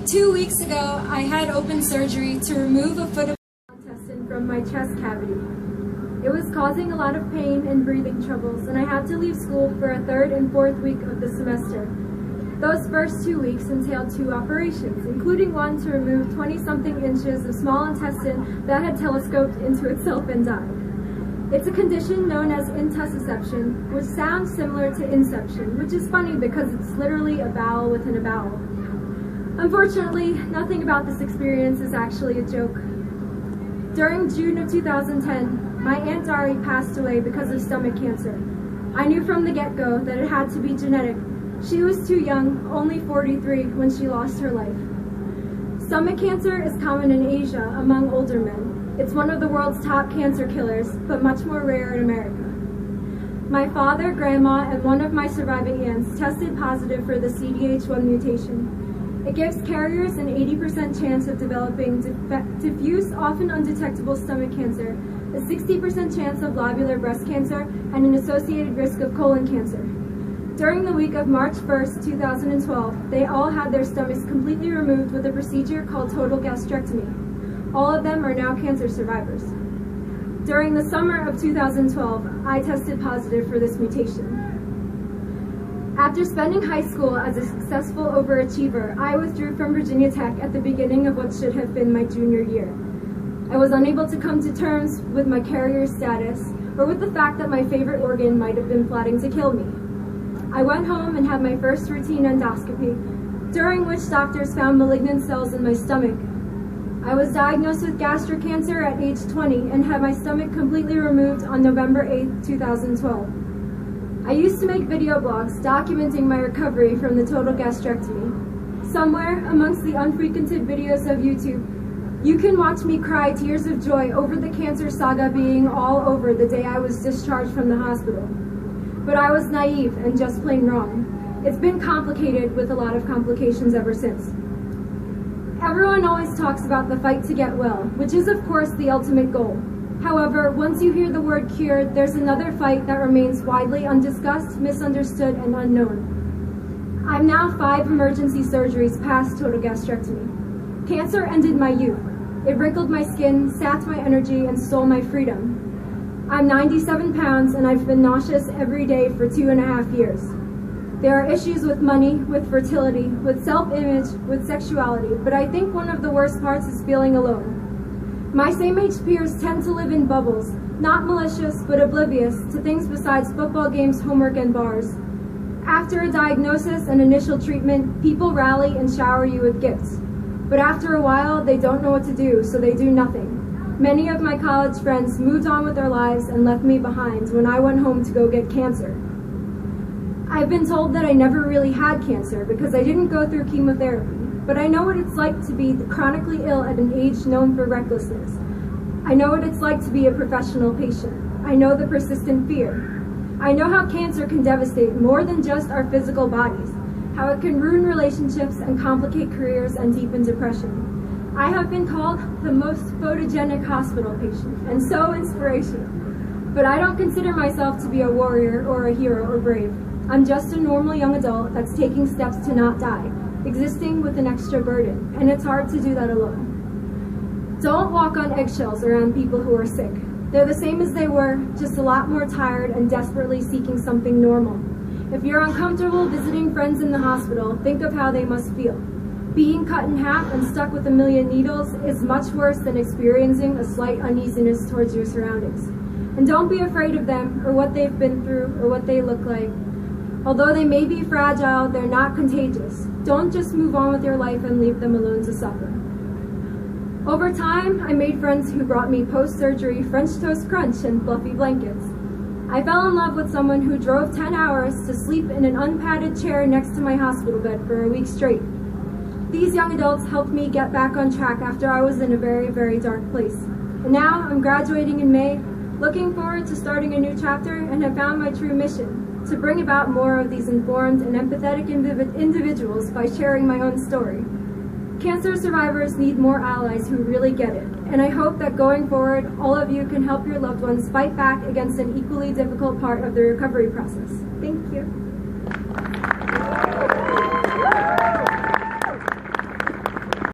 2 weeks ago, I had open surgery to remove a foot of intestine from my chest cavity. It was causing a lot of pain and breathing troubles, and I had to leave school for a third and fourth week of the semester. Those first 2 weeks entailed 2 operations, including one to remove 20-something inches of small intestine that had telescoped into itself and died. It's a condition known as intussusception, which sounds similar to inception, which is funny because it's literally a bowel within a bowel. Unfortunately, nothing about this experience is actually a joke. During June of 2010, my Aunt Dari passed away because of stomach cancer. I knew from the get-go that it had to be genetic. She was too young, only 43, when she lost her life. Stomach cancer is common in Asia among older men. It's one of the world's top cancer killers, but much more rare in America. My father, grandma, and one of my surviving aunts tested positive for the CDH1 mutation. It gives carriers an 80% chance of developing diffuse, often undetectable stomach cancer, a 60% chance of lobular breast cancer, and an associated risk of colon cancer. During the week of March 1st, 2012, they all had their stomachs completely removed with a procedure called total gastrectomy. All of them are now cancer survivors. During the summer of 2012, I tested positive for this mutation. After spending high school as a successful overachiever, I withdrew from Virginia Tech at the beginning of what should have been my junior year. I was unable to come to terms with my carrier status or with the fact that my favorite organ might have been plotting to kill me. I went home and had my first routine endoscopy, during which doctors found malignant cells in my stomach. I was diagnosed with gastric cancer at age 20 and had my stomach completely removed on November 8, 2012. I used to make video blogs documenting my recovery from the total gastrectomy. Somewhere amongst the unfrequented videos of YouTube, you can watch me cry tears of joy over the cancer saga being all over the day I was discharged from the hospital. But I was naive and just plain wrong. It's been complicated with a lot of complications ever since. Everyone always talks about the fight to get well, which is of course the ultimate goal. However, once you hear the word cured, there's another fight that remains widely undiscussed, misunderstood, and unknown. I'm now 5 emergency surgeries past total gastrectomy. Cancer ended my youth. It wrinkled my skin, sapped my energy, and stole my freedom. I'm 97 pounds, and I've been nauseous every day for 2.5 years. There are issues with money, with fertility, with self-image, with sexuality, but I think one of the worst parts is feeling alone. My same-age peers tend to live in bubbles, not malicious, but oblivious to things besides football games, homework, and bars. After a diagnosis and initial treatment, people rally and shower you with gifts. But after a while, they don't know what to do, so they do nothing. Many of my college friends moved on with their lives and left me behind when I went home to go get cancer. I've been told that I never really had cancer because I didn't go through chemotherapy. But I know what it's like to be chronically ill at an age known for recklessness. I know what it's like to be a professional patient. I know the persistent fear. I know how cancer can devastate more than just our physical bodies, how it can ruin relationships and complicate careers and deepen depression. I have been called the most photogenic hospital patient and so inspirational. But I don't consider myself to be a warrior or a hero or brave. I'm just a normal young adult that's taking steps to not die, existing with an extra burden, and it's hard to do that alone. Don't walk on eggshells around people who are sick. They're the same as they were, just a lot more tired and desperately seeking something normal. If you're uncomfortable visiting friends in the hospital, think of how they must feel. Being cut in half and stuck with 1,000,000 needles is much worse than experiencing a slight uneasiness towards your surroundings. And don't be afraid of them, or what they've been through, or what they look like. Although they may be fragile, they're not contagious. Don't just move on with your life and leave them alone to suffer. Over time, I made friends who brought me post-surgery French toast crunch and fluffy blankets. I fell in love with someone who drove 10 hours to sleep in an unpadded chair next to my hospital bed for a week straight. These young adults helped me get back on track after I was in a very, very dark place. And now I'm graduating in May, looking forward to starting a new chapter, and have found my true mission: to bring about more of these informed and empathetic individuals by sharing my own story. Cancer survivors need more allies who really get it, and I hope that going forward, all of you can help your loved ones fight back against an equally difficult part of the recovery process. Thank you.